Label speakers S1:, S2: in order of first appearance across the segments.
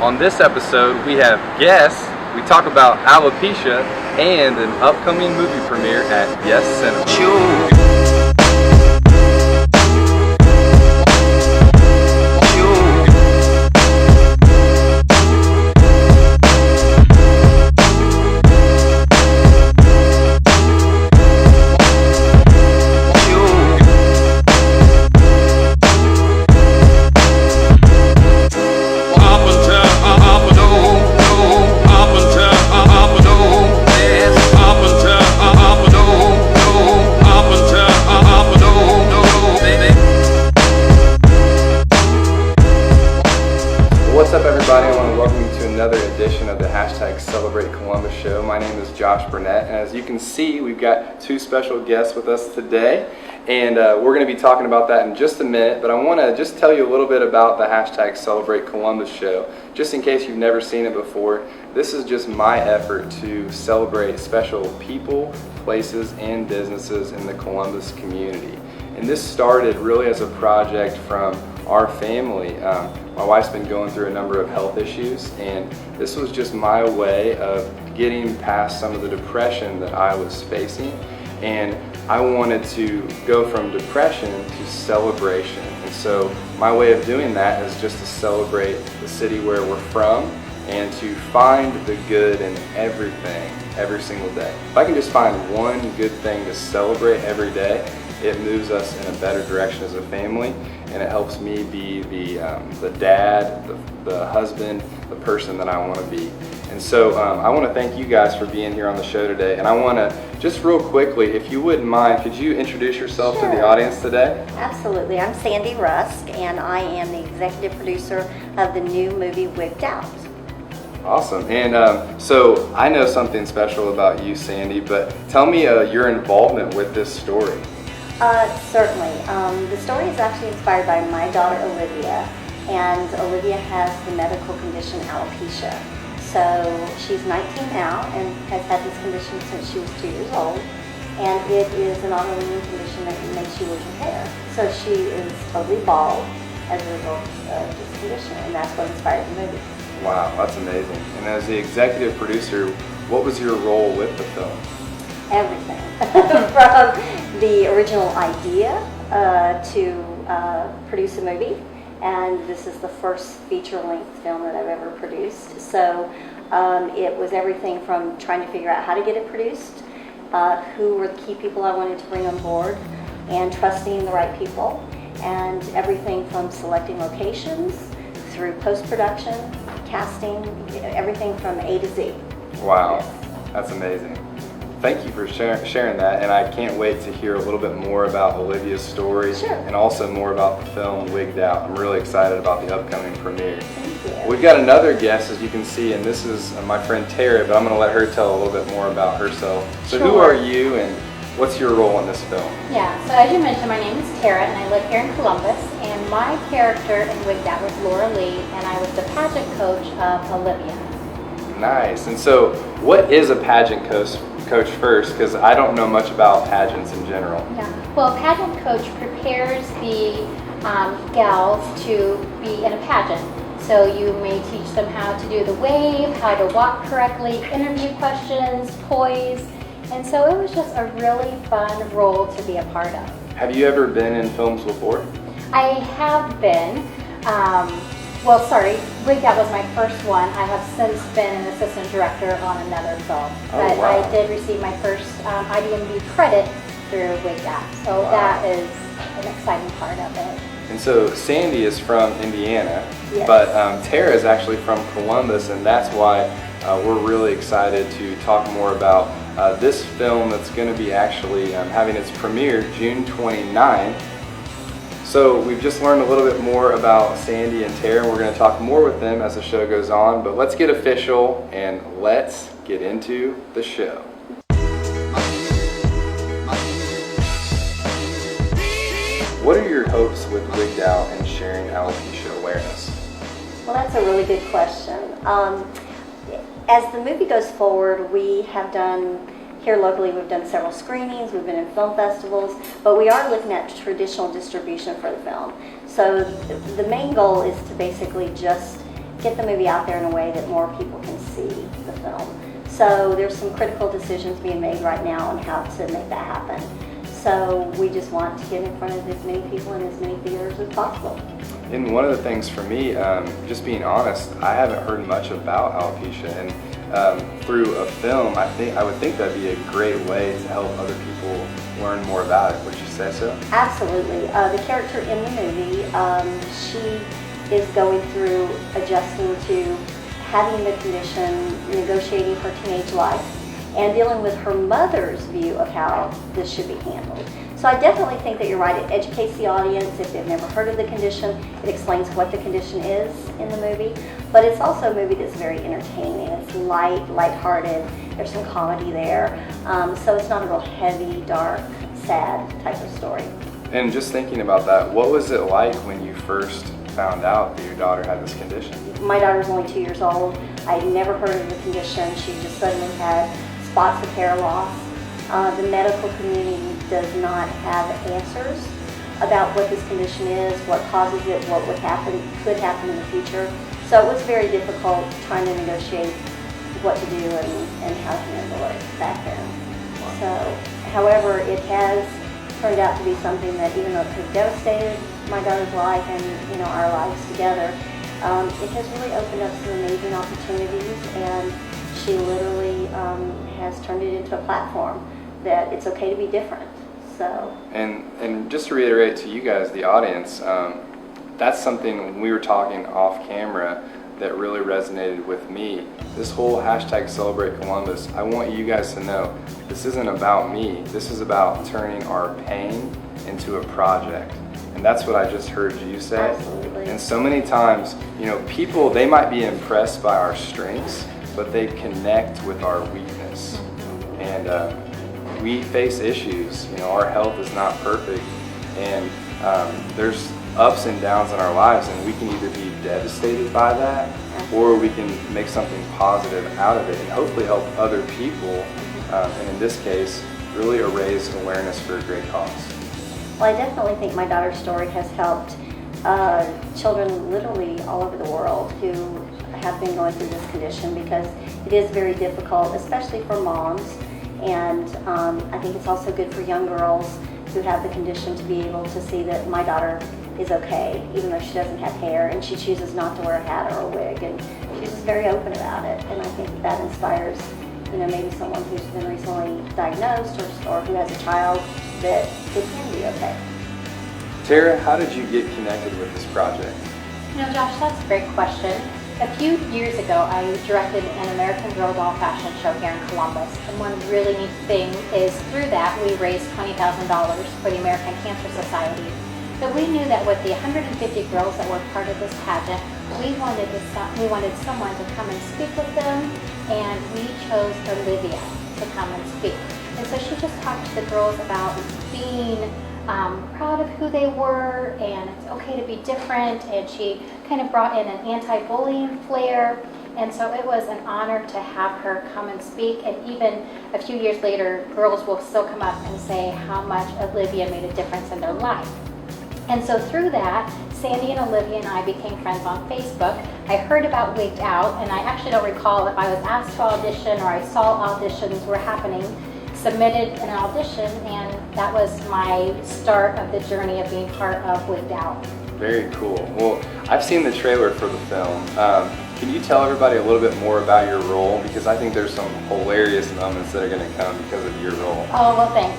S1: On this episode, we have guests, we talk about alopecia, and an upcoming movie premiere at Yes Cinema. What's up, everybody? I want to welcome you to another edition of the #Celebrate Columbus show. My name is Josh Burnett, and as you can see, we've got two special guests with us today, and we're going to be talking about that in just a minute, but I want to just tell you a little bit about the #Celebrate Columbus show. Just in case you've never seen it before, this is just my effort to celebrate special people, places, and businesses in the Columbus community. And this started really as a project from our family. My wife's been going through a number of health issues, and this was just my way of getting past some of the depression that I was facing. And I wanted to go from depression to celebration. And so my way of doing that is just to celebrate the city where we're from and to find the good in everything every single day. If I can just find one good thing to celebrate every day, it moves us in a better direction as a family, and it helps me be the dad, the husband, the person that I want to be. And so I want to thank you guys for being here on the show today. And I want to just real quickly, if you wouldn't mind, could you introduce yourself to the audience today?
S2: Absolutely. I'm Sandy Rusk, and I am the executive producer of the new movie Wig'd Out.
S1: Awesome. And so I know something special about you, Sandy, but tell me your involvement with this story.
S2: Certainly. The story is actually inspired by my daughter Olivia, and Olivia has the medical condition alopecia. So she's 19 now and has had this condition since she was 2 years old, and it is an autoimmune condition that makes you lose your hair. So she is totally bald as a result of this condition, and that's what inspired the movie.
S1: Wow, that's amazing. And as the executive producer, what was your role with the film?
S2: Everything from the original idea to produce a movie, and this is the first feature-length film that I've ever produced. So it was everything from trying to figure out how to get it produced, who were the key people I wanted to bring on board, and trusting the right people, and everything from selecting locations through post-production, casting, everything from A to Z.
S1: Wow,
S2: Yes.
S1: That's amazing. Thank you for sharing that, and I can't wait to hear a little bit more about Olivia's story.
S2: Sure.
S1: And also more about the film Wig'd Out. I'm really excited about the upcoming premiere.
S2: Thank you.
S1: We've got another guest, as you can see, and this is my friend Tara, but I'm going to let her tell a little bit more about herself. So Who are you, and what's your role in this film?
S3: Yeah, so as you mentioned, my name is Tara, and I live here in Columbus, and my character in Wig'd Out was Laura Lee, and I was the pageant coach of Olivia.
S1: Nice. And so what is a pageant coach first, because I don't know much about pageants in general.
S3: Yeah, well, a pageant coach prepares the gals to be in a pageant. So you may teach them how to do the wave, how to walk correctly, interview questions, poise, and so it was just a really fun role to be a part of.
S1: Have you ever been in films before?
S3: I have been. Wig'd Out was my first one. I have since been an assistant director on another film. But
S1: wow.
S3: I did receive my first IDMB credit through Wig'd Out. So that is an exciting part of it.
S1: And so Sandy is from Indiana,
S2: Yes.
S1: but Tara is actually from Columbus, and that's why we're really excited to talk more about this film that's going to be actually having its premiere June 29th. So we've just learned a little bit more about Sandy and Tara, and we're going to talk more with them as the show goes on. But let's get official and let's get into the show. What are your hopes with Wig'd Out and sharing alopecia awareness?
S2: Well, that's a really good question. As the movie goes forward, we have done Here locally, we've done several screenings, we've been in film festivals, but we are looking at traditional distribution for the film. So the main goal is to basically just get the movie out there in a way that more people can see the film. So there's some critical decisions being made right now on how to make that happen. So we just want to get in front of as many people in as many theaters as possible.
S1: And one of the things for me, just being honest, I haven't heard much about alopecia, and through a film, I would think that'd be a great way to help other people learn more about it. Would you say so?
S2: Absolutely. The character in the movie, she is going through adjusting to having the condition, negotiating her teenage life, and dealing with her mother's view of how this should be handled. So I definitely think that you're right. It educates the audience if they've never heard of the condition. It explains what the condition is in the movie. But it's also a movie that's very entertaining. It's lighthearted. There's some comedy there. So it's not a real heavy, dark, sad type of story.
S1: And just thinking about that, what was it like when you first found out that your daughter had this condition?
S2: My daughter's only 2 years old. I had never heard of the condition. She just suddenly had spots of hair loss. The medical community does not have answers about what this condition is, what causes it, what could happen in the future. So it was very difficult trying to negotiate what to do and how to handle it back then. So, however, it has turned out to be something that, even though it could have devastated my daughter's life and our lives together, it has really opened up some amazing opportunities, and she literally has turned it into a platform that it's okay to be different. So. And just to reiterate to you guys, the audience, that's something when we were talking off camera that really resonated with me. This whole hashtag Celebrate Columbus, I want you guys to know this isn't about me. This is about turning our pain into a project. And that's what I just heard you say. Absolutely.
S1: And so many times, people, they might be impressed by our strengths, but they connect with our weakness. And we face issues. Our health is not perfect, and there's ups and downs in our lives, and we can either be devastated by that, or we can make something positive out of it and hopefully help other people, and in this case, really raise awareness for a great cause.
S2: Well, I definitely think my daughter's story has helped children literally all over the world who have been going through this condition, because it is very difficult, especially for moms. And I think it's also good for young girls who have the condition to be able to see that my daughter is okay, even though she doesn't have hair and she chooses not to wear a hat or a wig, and she's just very open about it. And I think that inspires, maybe someone who's been recently diagnosed or who has a child, that it can be okay.
S1: Tara, how did you get connected with this project?
S3: Josh, that's a great question. A few years ago, I directed an American Girl doll fashion show here in Columbus, and one really neat thing is through that we raised $20,000 for the American Cancer Society. But we knew that with the 150 girls that were part of this pageant, we wanted someone to come and speak with them, and we chose Olivia to come and speak. And so she just talked to the girls about being proud of who they were, and it's okay to be different, and she kind of brought in an anti-bullying flair, and so it was an honor to have her come and speak. And even a few years later, girls will still come up and say how much Olivia made a difference in their life. And so through that, Sandy and Olivia and I became friends on Facebook. I heard about Wig'd Out, and I actually don't recall if I was asked to audition or I saw auditions were happening, submitted an audition, and that was my start of the journey of being part of Wig'd Out.
S1: Very cool. Well, I've seen the trailer for the film. Can you tell everybody a little bit more about your role? Because I think there's some hilarious moments that are going to come because of your role.
S3: Oh, well, thanks.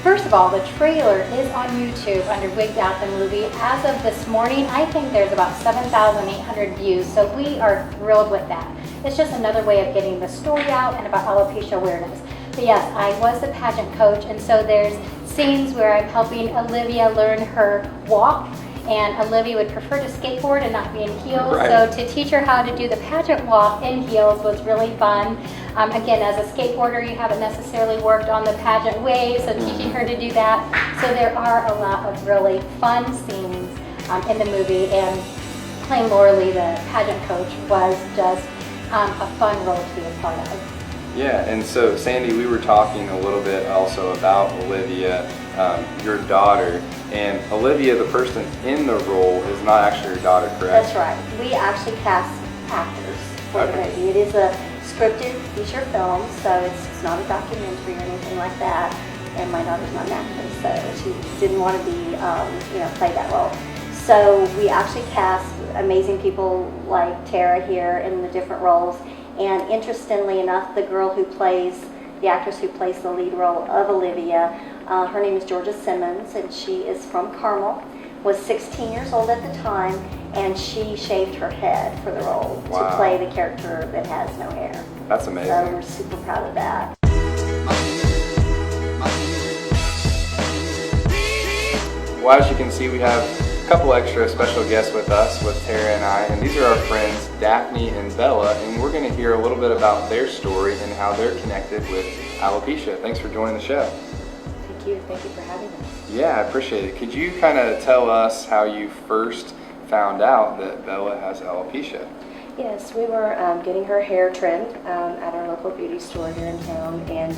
S3: First of all, the trailer is on YouTube under Wig'd Out the movie. As of this morning, I think there's about 7,800 views, so we are thrilled with that. It's just another way of getting the story out and about alopecia awareness. But yes, I was the pageant coach, and so there's scenes where I'm helping Olivia learn her walk, and Olivia would prefer to skateboard and not be in heels.
S1: Right.
S3: So to teach her how to do the pageant walk in heels was really fun. Again, as a skateboarder, you haven't necessarily worked on the pageant waves, so teaching her to do that. So there are a lot of really fun scenes in the movie, and playing Laura Lee, the pageant coach, was just a fun role to be a part of.
S1: Yeah, and so Sandy, we were talking a little bit also about Olivia, your daughter, and Olivia, the person in the role, is not actually your daughter, correct?
S2: That's right. We actually cast actors for the movie. It is a scripted feature film, so it's not a documentary or anything like that. And my daughter's not an actress, so she didn't want to be, play that role. So we actually cast amazing people like Tara here in the different roles. And interestingly enough, the actress who plays the lead role of Olivia, her name is Georgia Simmons, and she is from Carmel, was 16 years old at the time, and she shaved her head for the role to play the character that has no hair.
S1: That's amazing.
S2: So we're super proud of that.
S1: Well, as you can see, we have a couple extra special guests with us, with Tara and I, and these are our friends Daphne and Bella, and we're going to hear a little bit about their story and how they're connected with alopecia. Thanks for joining the show.
S4: Thank you for having us.
S1: Yeah, I appreciate it. Could you kind of tell us how you first found out that Bella has alopecia?
S4: Yes, we were getting her hair trimmed at our local beauty store here in town, and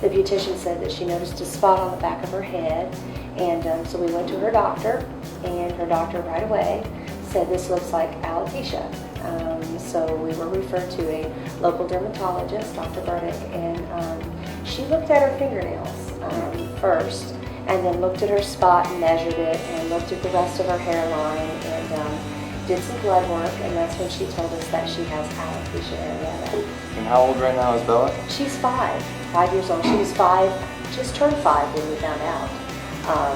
S4: the beautician said that she noticed a spot on the back of her head, and so we went to her doctor, and her doctor right away said this looks like alopecia. So we were referred to a local dermatologist, Dr. Burdick, and she looked at her fingernails first, and then looked at her spot and measured it, and looked at the rest of her hairline, and did some blood work, and that's when she told us that she has alopecia areata.
S1: And how old right now is Bella?
S4: She's 5 years old. She was 5, just turned 5 when we found out,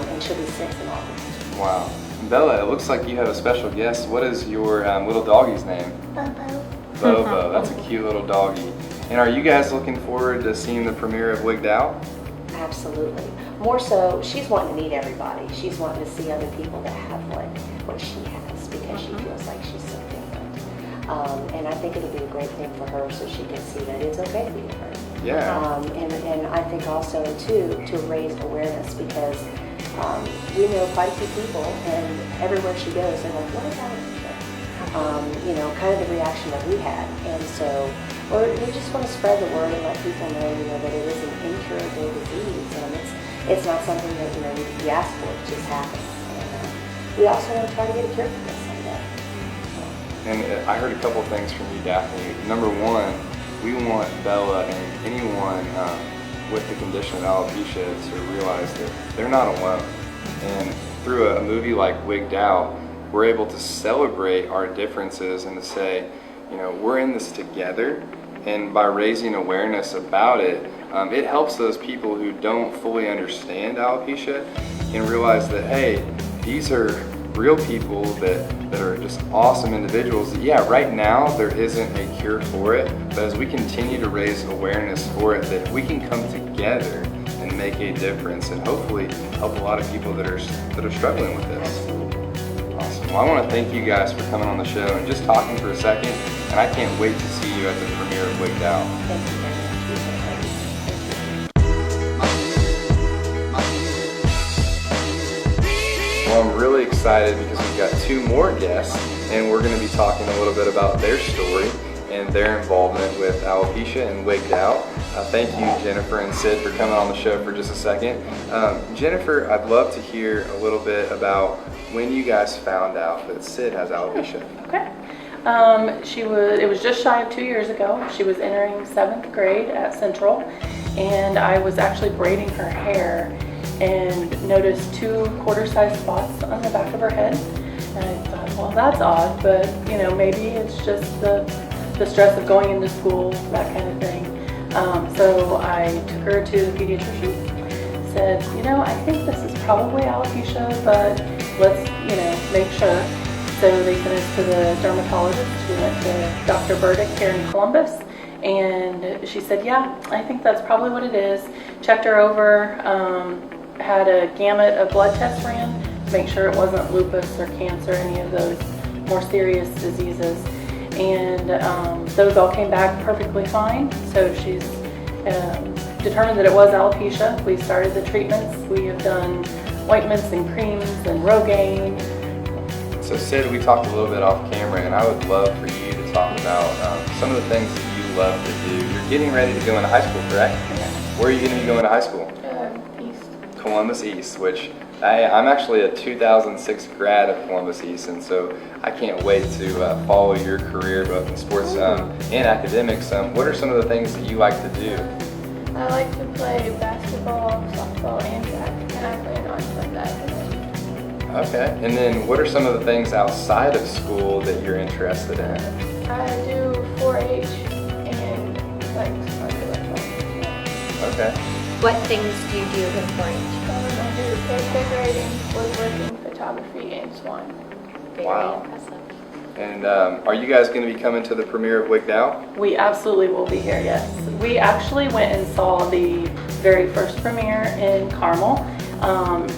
S4: and she'll be 6 in August.
S1: Wow. Bella, it looks like you have a special guest. What is your little doggy's name?
S2: Bobo.
S1: Bobo. That's a cute little doggy. And are you guys looking forward to seeing the premiere of Wig'd Out?
S4: Absolutely. More so, she's wanting to meet everybody. She's wanting to see other people that have what she has, because she feels like she's so different. And I think it'll be a great thing for her, so she can see that it's okay to be different.
S1: Yeah.
S4: And I think also too to raise awareness, because we know quite a few people, and everywhere she goes, they're like, "What is alopecia?" Kind of the reaction that we had, and so we just want to spread the word and let people know, that it is an incurable disease, and it's not something that you ask for; it just happens. And we also want to try to get a cure for this someday.
S1: And I heard a couple things from you, Daphne. Number one, we want Bella and anyone with the condition of alopecia to realize that they're not alone. And through a movie like Wig'd Out, we're able to celebrate our differences and to say, we're in this together. And by raising awareness about it, it helps those people who don't fully understand alopecia and realize that, hey, these are real people that are just awesome individuals. Yeah, right now there isn't a cure for it, but as we continue to raise awareness for it, that we can come together and make a difference and hopefully help a lot of people that are struggling with this. Awesome. Well, I want to thank you guys for coming on the show and just talking for a second, and I can't wait to see you at the premiere of Wig'd Out.
S4: Thank you very much.
S1: Well, I'm really excited because we've got 2 more guests, and we're going to be talking a little bit about their story and their involvement with alopecia and Wig'd Out. Thank you, Jennifer and Sid, for coming on the show for just a second. Jennifer, I'd love to hear a little bit about when you guys found out that Sid has alopecia.
S5: Okay. It was just shy of 2 years ago. She was entering 7th grade at Central, and I was actually braiding her hair and noticed 2 quarter-sized spots on the back of her head. And I thought, well, that's odd, but maybe it's just the stress of going into school, that kind of thing. So I took her to the pediatrician, said, I think this is probably alopecia, but let's, make sure. So they sent us to the dermatologist. We went to Dr. Burdick here in Columbus, and she said, yeah, I think that's probably what it is. Checked her over, had a gamut of blood tests ran to make sure it wasn't lupus or cancer, any of those more serious diseases. And those all came back perfectly fine. So she's determined that it was alopecia. We started the treatments. We have done ointments and creams and Rogaine.
S1: So Sid, we talked a little bit off camera, and I would love for you to talk about about some of the things that you love to do. You're getting ready to go into high school, correct?
S5: Yeah.
S1: Where are you going to be going to high school?
S5: East.
S1: Columbus East, which I'm actually a 2006 grad of Columbus East, and so I can't wait to follow your career both in sports and academics. What are some of the things that you like to do?
S6: I like to play basketball, softball, and track, and I play on Sunday.
S1: Okay, and then what are some of the things outside of school that you're interested in?
S6: I do 4-H and like basketball.
S1: Okay.
S3: What things do you do in 4-H?
S6: I do cake decorating, woodworking, photography, and swan.
S3: Very
S1: Wow.
S3: impressive.
S1: And are you guys going to be coming to the premiere of Wig'd Out?
S5: We absolutely will be here, yes. We actually went and saw the very first premiere in Carmel,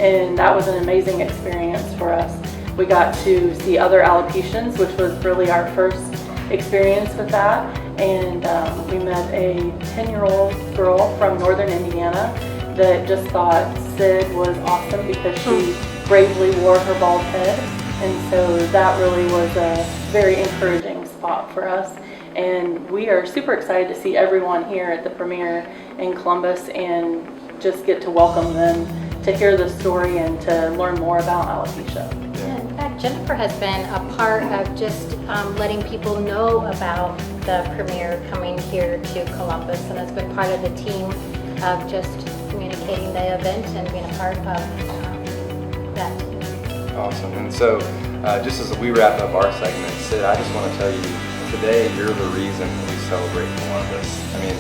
S5: and that was an amazing experience for us. We got to see other alopecians, which was really our first experience with that, and we met a 10-year-old girl from northern Indiana that just thought Sid was awesome because she bravely wore her bald head. And so that really was a very encouraging spot for us. And we are super excited to see everyone here at the premiere in Columbus and just get to welcome them to hear the story and to learn more about alopecia.
S3: In fact, Jennifer has been a part of just letting people know about the premiere coming here to Columbus, and has been part of the team of just communicating the event and being a part of that.
S1: Awesome. And so, just as we wrap up our segment, Sid, I just want to tell you, today you're the reason we celebrate Columbus. I mean,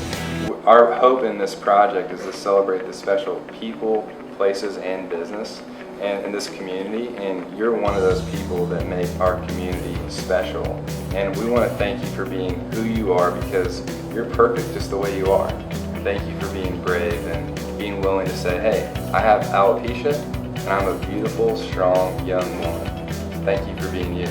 S1: our hope in this project is to celebrate the special people, places, and business in this community, and you're one of those people that make our community special. And we want to thank you for being who you are, because you're perfect just the way you are. Thank you for being brave and being willing to say, hey, I have alopecia, and I'm a beautiful, strong, young woman. Thank you for being you.